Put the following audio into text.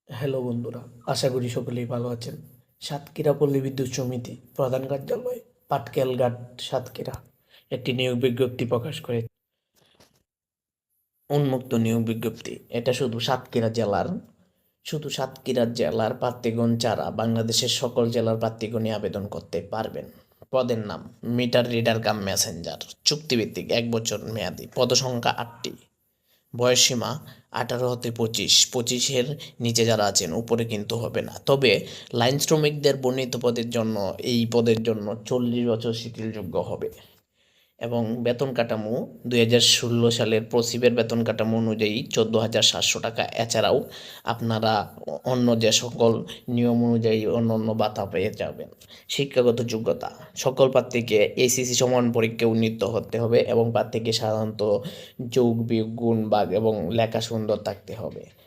Hello বন্ধুরা, আশা করি সকলেই ভালো আছেন। সাতক্ষীরা পল্লী বিদ্যুৎ সমিতি প্রধান কার্যালয়, পাটকেলঘাট, সাতক্ষীরা একটি নিয়োগ বিজ্ঞপ্তি প্রকাশ করে। উন্মুক্ত নিয়োগ বিজ্ঞপ্তি। এটা শুধু সাতক্ষীরা জেলার প্রার্থীগণ ছাড়া বাংলাদেশের সকল জেলার প্রার্থীগণই আবেদন করতে পারবেন। পদের নাম মিটার রিডার কাম মেসেঞ্জার, চুক্তিভিত্তিক 1 বছর মেয়াদি, পদসংখ্যা 8টি, বয়সসীমা 18 হতে 25, 25-এর নিচে যারা আছেন উপরে কিন্তু হবে না। তবে লাইন শ্রমিকদের বর্ণিত পদের জন্য 40 বছর শিথিলযোগ্য হবে। এবং বেতন কাঠামো 2016 সালের প্রসিবের বেতন কাঠামো অনুযায়ী 14,700 টাকা। এছাড়াও আপনারা অন্য যে সকল নিয়ম অনুযায়ী অন্য অন্য ভাতা পেয়ে যাবেন। শিক্ষাগত যোগ্যতা, সকল প্রার্থীকে এসিসি সমান পরীক্ষায় উন্নীত হতে হবে এবং প্রার্থীকে সাধারণত যোগ বিয়োগ গুণ ভাগ এবং লেখা সুন্দর থাকতে হবে।